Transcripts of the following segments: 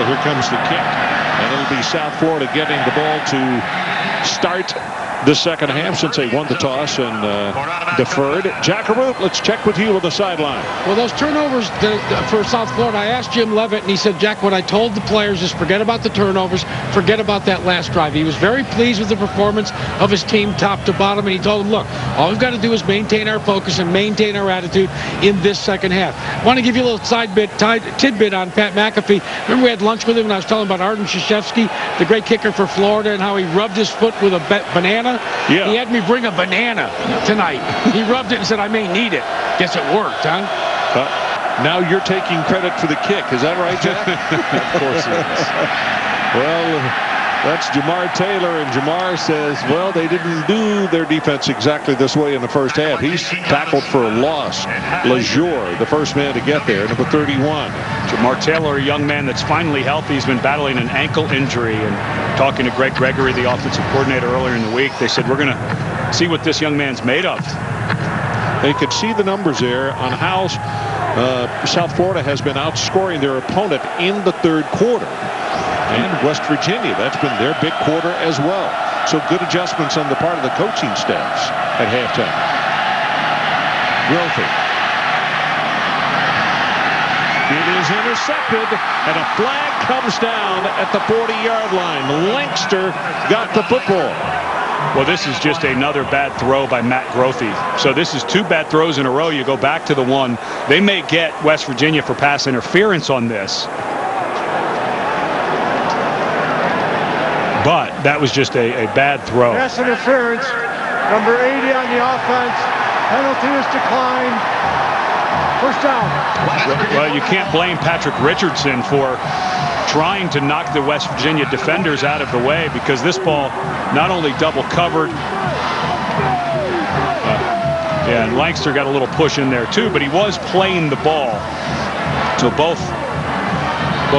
here comes the kick. And it'll be South Florida getting the ball to start the second half since they won the toss and deferred. Jack Arute, let's check with you on the sideline. Well, those turnovers for South Florida, I asked Jim Levitt, and he said, Jack, what I told the players is forget about the turnovers, forget about that last drive. He was very pleased with the performance of his team top to bottom, and he told them, look, all we've got to do is maintain our focus and maintain our attitude in this second half. I want to give you a little tidbit on Pat McAfee. Remember we had lunch with him, and I was telling him about Arden Krzyzewski, the great kicker for Florida, and how he rubbed his foot with a banana. Yeah. He had me bring a banana tonight. He rubbed it and said, I may need it. Guess it worked, huh? Now you're taking credit for the kick. Is that right, Jack? Of course it is. Well, that's Jamar Taylor, and Jamar says, well, they didn't do their defense exactly this way in the first half. He's tackled for a loss. LeJour, the first man to get there, number 31. Jamar Taylor, a young man that's finally healthy. He's been battling an ankle injury. And talking to Greg Gregory, the offensive coordinator, earlier in the week, they said, we're going to see what this young man's made of. They could see the numbers there on how South Florida has been outscoring their opponent in the third quarter. And West Virginia, that's been their big quarter as well. So good adjustments on the part of the coaching staffs at halftime. Grothy. It is intercepted, and a flag comes down at the 40-yard line. Lancaster got the football. Well, this is just another bad throw by Matt Grothy. So this is two bad throws in a row. You go back to the one. They may get West Virginia for pass interference on this. But that was just a bad throw. Pass interference. Number 80 on the offense. Penalty is declined. First down. Well, you can't blame Patrick Richardson for trying to knock the West Virginia defenders out of the way, because this ball not only double covered. Yeah, and Lancaster got a little push in there too, but he was playing the ball. So both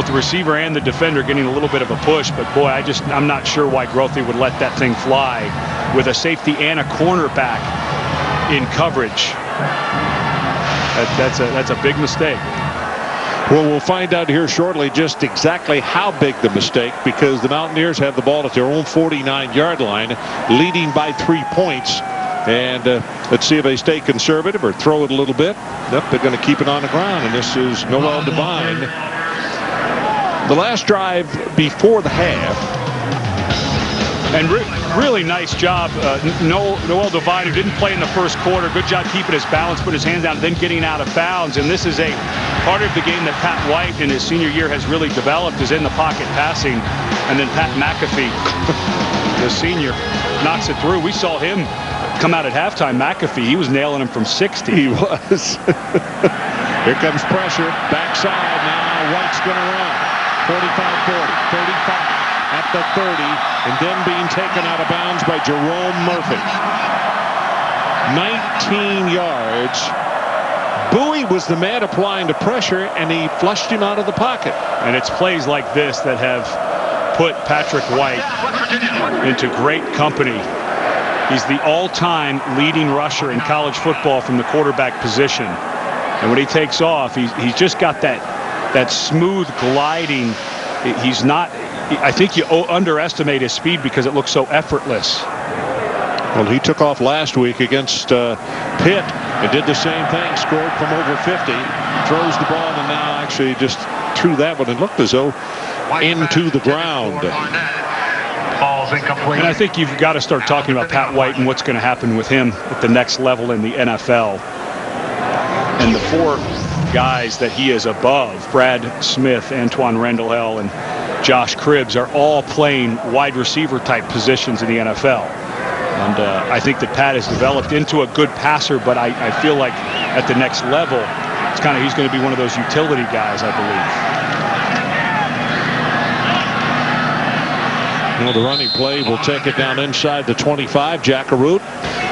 the receiver and the defender getting a little bit of a push, but boy, I'm not sure why Grothy would let that thing fly with a safety and a cornerback in coverage. That's a big mistake. Well, we'll find out here shortly just exactly how big the mistake, because the Mountaineers have the ball at their own 49-yard line, leading by 3 points. And let's see if they stay conservative or throw it a little bit. Nope, they're going to keep it on the ground, and this is Noel Devine. The last drive before the half. And really nice job, Noel Devine, who didn't play in the first quarter. Good job keeping his balance, put his hands down, then getting out of bounds. And this is a part of the game that Pat White in his senior year has really developed, is in the pocket passing. And then Pat McAfee, the senior, knocks it through. We saw him come out at halftime. McAfee, he was nailing him from 60. He was. Here comes pressure, backside. Now White's going to run. 45-40, 35. At the 30, and then being taken out of bounds by Jerome Murphy. 19 yards. Bowie was the man applying the pressure, and he flushed him out of the pocket. And it's plays like this that have put Patrick White into great company. He's the all-time leading rusher in college football from the quarterback position. And when he takes off, he's just got that smooth gliding. He's not... I think you underestimate his speed because it looks so effortless. Well, he took off last week against Pitt and did the same thing, scored from over 50, throws the ball, and now actually just threw that one and looked as though into the ground. And I think you've got to start talking about Pat White and what's going to happen with him at the next level in the NFL. And the four guys that he is above, Brad Smith, Antoine Randall, and Josh Cribbs, are all playing wide receiver type positions in the NFL. And I think that Pat has developed into a good passer, but I feel like at the next level, he's going to be one of those utility guys, I believe. Well, the running play will take it down inside the 25. Jackaroot.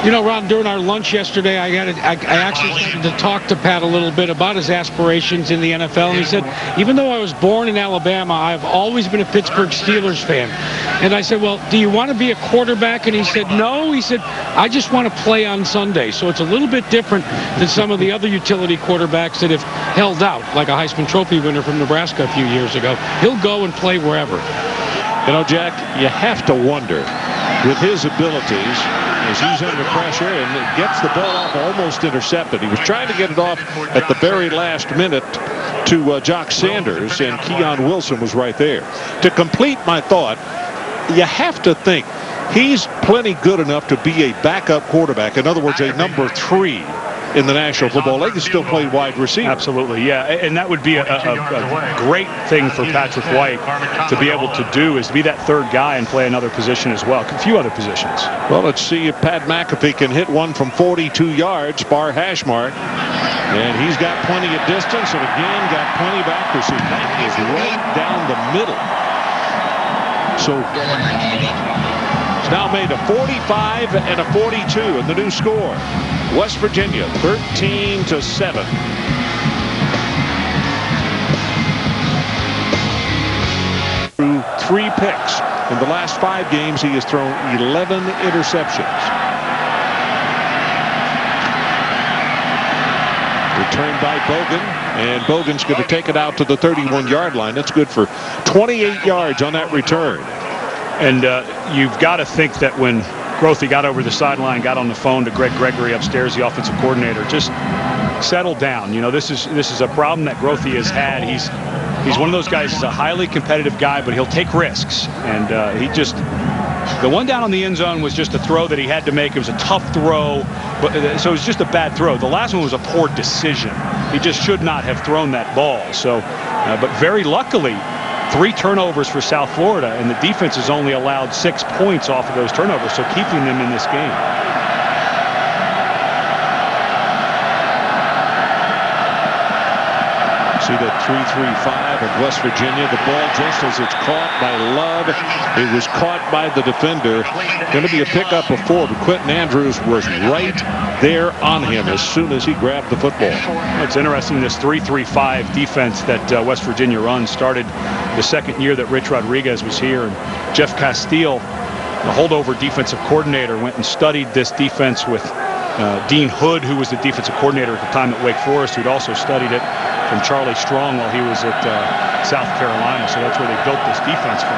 You know, Ron, during our lunch yesterday, I actually started to talk to Pat a little bit about his aspirations in the NFL. And he said, even though I was born in Alabama, I've always been a Pittsburgh Steelers fan. And I said, well, do you want to be a quarterback? And he said, no. He said, I just want to play on Sunday. So it's a little bit different than some of the other utility quarterbacks that have held out, like a Heisman Trophy winner from Nebraska a few years ago. He'll go and play wherever. You know, Jack, you have to wonder, with his abilities, as he's under pressure and gets the ball off almost intercepted. He was trying to get it off at the very last minute to Jock Sanders, and Keon Wilson was right there. To complete my thought, you have to think he's plenty good enough to be a backup quarterback. In other words, a number 3 in the National Football League. He still played wide receiver. Absolutely, yeah. And that would be a great thing for Patrick White to be able to do, is to be that third guy and play another position as well, a few other positions. Well, let's see if Pat McAfee can hit one from 42 yards, bar hash mark. And he's got plenty of distance, and again, got plenty of accuracy. That is right down the middle. So it's now made a 45 and a 42 in the new score. West Virginia 13-7. Through 3 picks. In the last 5 games, he has thrown 11 interceptions. Returned by Bogan, and Bogan's going to take it out to the 31-yard line. That's good for 28 yards on that return. And you've got to think that when Grothe got over the sideline, got on the phone to Greg Gregory upstairs, the offensive coordinator, just settle down. You know, this is a problem that Grothe has had. He's one of those guys. He's a highly competitive guy, but he'll take risks. And the one down on the end zone was just a throw that he had to make. It was a tough throw, so it was just a bad throw. The last one was a poor decision. He just should not have thrown that ball. So, but very luckily, 3 turnovers for South Florida, and the defense has only allowed 6 points off of those turnovers, so keeping them in this game. See that 3-3-5 of West Virginia. The ball, just as it's caught by Love, it was caught by the defender. Going to be a pickup of 4, but Quentin Andrews was right there on him as soon as he grabbed the football. It's interesting, this 3-3-5 defense that West Virginia runs started the second year that Rich Rodriguez was here. And Jeff Castile, the holdover defensive coordinator, went and studied this defense with Dean Hood, who was the defensive coordinator at the time at Wake Forest, who'd also studied it from Charlie Strong while he was at South Carolina. So that's where they built this defense from.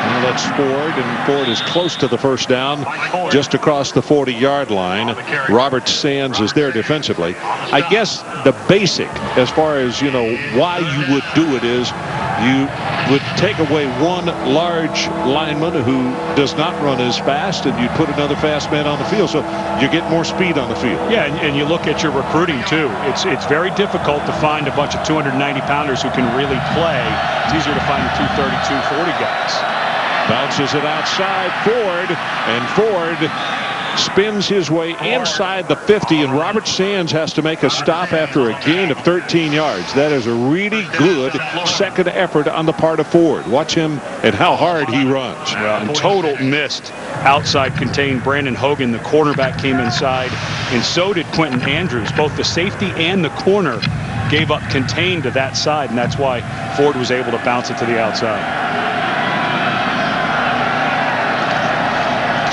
Now that's Ford, and Ford is close to the first down, just across the 40-yard line. Robert Sands is there defensively. I guess the basic, as far as, you know, why you would do it, is you would take away one large lineman who does not run as fast, and you'd put another fast man on the field, so you get more speed on the field. Yeah, and you look at your recruiting too. It's very difficult to find a bunch of 290-pounders who can really play. It's easier to find the 232, 40 guys. Bounces it outside Ford, and Ford spins his way inside the 50, and Robert Sands has to make a stop after a gain of 13 yards. That is a really good second effort on the part of Ford. Watch him and how hard he runs. Yeah, and total missed outside contained. Brandon Hogan, the cornerback, came inside, and so did Quentin Andrews. Both the safety and the corner gave up contained to that side, and that's why Ford was able to bounce it to the outside.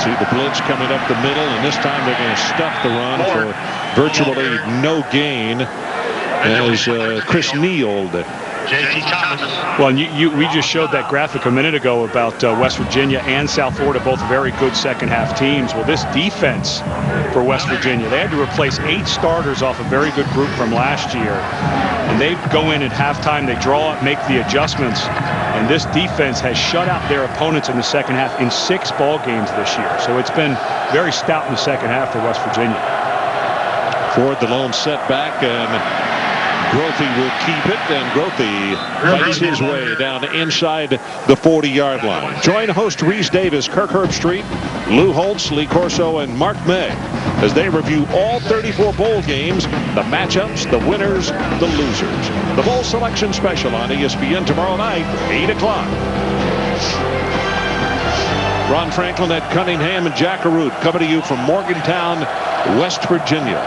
See the blitz coming up the middle, and this time they're going to stuff the run for virtually no gain as Chris Neal. Well, we just showed that graphic a minute ago about West Virginia and South Florida, both very good second-half teams. Well, this defense for West Virginia, they had to replace 8 starters off a very good group from last year. And they go in at halftime, they draw up, make the adjustments, and this defense has shut out their opponents in the second half in 6 ball games this year. So it's been very stout in the second half for West Virginia. Ford, the lone setback, and Grothe will keep it, and Grothe fights his way down inside the 40-yard line. Join host Reese Davis, Kirk Herbstreit, Lou Holtz, Lee Corso, and Mark May as they review all 34 bowl games, the matchups, the winners, the losers. The Bowl Selection Special on ESPN tomorrow night, 8 o'clock. Ron Franklin, Ed Cunningham, and Jack Arute coming to you from Morgantown, West Virginia.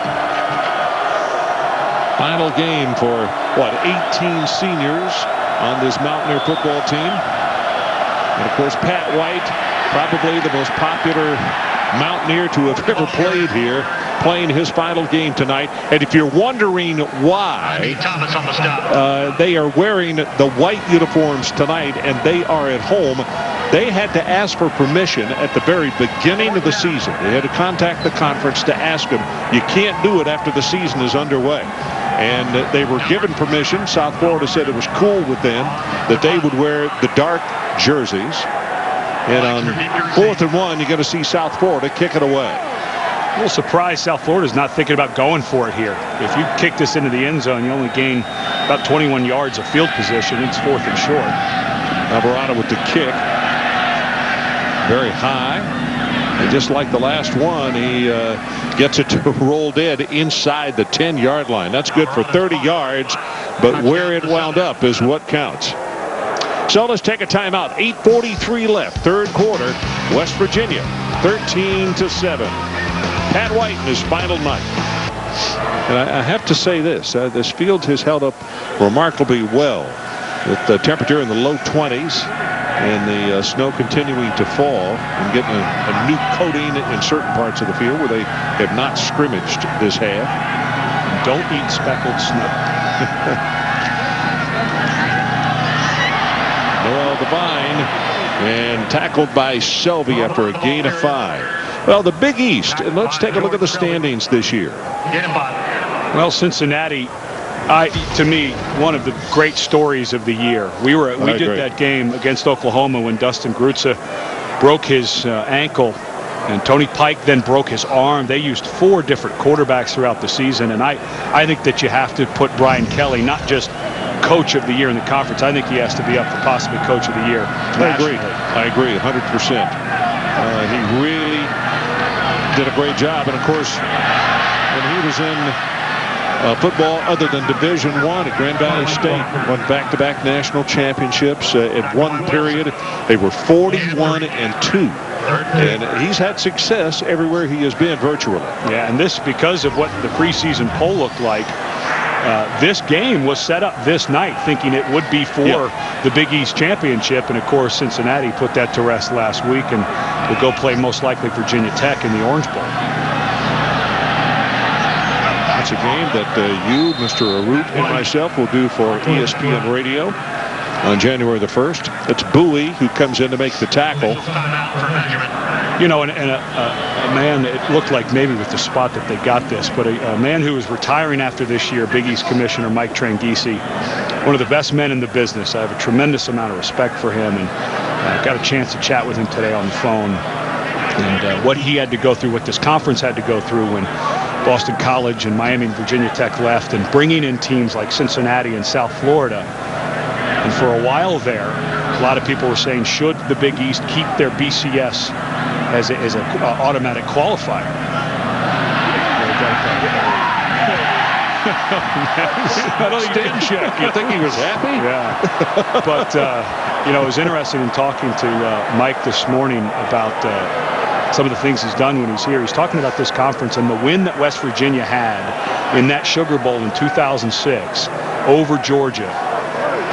Final game for, 18 seniors on this Mountaineer football team. And, of course, Pat White, probably the most popular Mountaineer to have ever played here, playing his final game tonight. And if you're wondering why they are wearing the white uniforms tonight and they are at home, they had to ask for permission at the very beginning of the season. They had to contact the conference to ask them. You can't do it after the season is underway. And they were given permission. South Florida said it was cool with them that they would wear the dark jerseys. And on 4th and 1, you're going to see South Florida kick it away. A little surprised South Florida's not thinking about going for it here. If you kick this into the end zone, you only gain about 21 yards of field position. It's 4th and short. Alvarado with the kick. Very high. And just like the last one, he gets it to roll dead inside the 10-yard line. That's good for 30 yards, but where it wound up is what counts. So let's take a timeout. 8:43 left, third quarter. West Virginia, 13-7. Pat White in his final night. And I have to say this. This field has held up remarkably well with the temperature in the low 20s. And the snow continuing to fall and getting a new coating in certain parts of the field where they have not scrimmaged this half. Don't eat speckled snow. Noel Devine and tackled by Selvey after a gain of 5. Well, the Big East, and let's take a look at the standings this year. Well, Cincinnati, to me, one of the great stories of the year. We did that game against Oklahoma when Dustin Grutza broke his ankle, and Tony Pike then broke his arm. They used 4 different quarterbacks throughout the season, and I think that you have to put Brian Kelly not just coach of the year in the conference. I think he has to be up for possibly coach of the year. I agree 100%. He really did a great job, and of course, when he was in football other than Division I at Grand Valley State, won back-to-back national championships. At one period, they were 41-2. And he's had success everywhere he has been virtually. Yeah, and this because of what the preseason poll looked like. This game was set up this night thinking it would be for the Big East Championship. And, of course, Cincinnati put that to rest last week and will go play most likely Virginia Tech in the Orange Bowl. It's a game that you, Mr. Arute, and myself will do for ESPN Radio on January the 1st. It's Bowie who comes in to make the tackle. You know, and a man, it looked like maybe with the spot that they got this, but a man who is retiring after this year, Big East Commissioner Mike Tranghese, one of the best men in the business. I have a tremendous amount of respect for him, and I got a chance to chat with him today on the phone. And what he had to go through, what this conference had to go through when Boston College and Miami and Virginia Tech left, and bringing in teams like Cincinnati and South Florida. And for a while there, a lot of people were saying, should the Big East keep their BCS as an automatic qualifier? Stand check. You think he was happy? Yeah. But, you know, it was interesting in talking to Mike this morning about some of the things he's done when he's here. He's talking about this conference and the win that West Virginia had in that Sugar Bowl in 2006 over Georgia.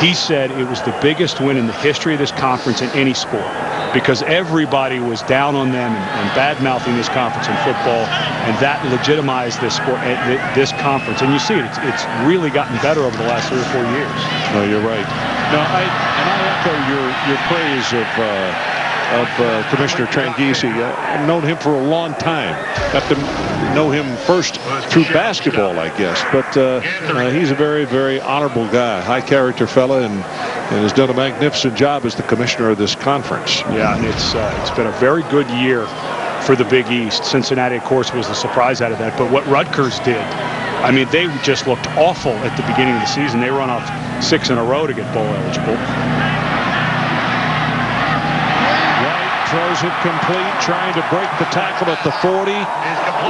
He said it was the biggest win in the history of this conference in any sport because everybody was down on them and bad-mouthing this conference in football, and that legitimized this sport, this conference. And you see it, it's really gotten better over the last 3 or 4 years. No, you're right. No, I echo your praise of Commissioner Tranghese. I've known him for a long time. Got to know him first through basketball, I guess. But he's a very, very honorable guy, high-character fella, and has done a magnificent job as the commissioner of this conference. Yeah, and it's been a very good year for the Big East. Cincinnati, of course, was the surprise out of that. But what Rutgers did, I mean, they just looked awful at the beginning of the season. They run off 6 in a row to get bowl eligible. throws it complete, trying to break the tackle at the 40.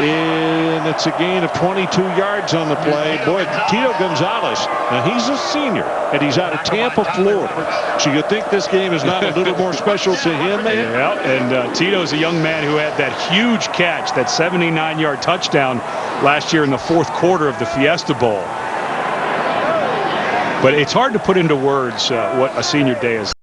And it's a gain of 22 yards on the play. Boy, Tito Gonzalez, now he's a senior, and he's out of Tampa, Florida. So you think this game is not a little more special to him, man? Yeah, and Tito's a young man who had that huge catch, that 79-yard touchdown last year in the fourth quarter of the Fiesta Bowl. But it's hard to put into words what a senior day is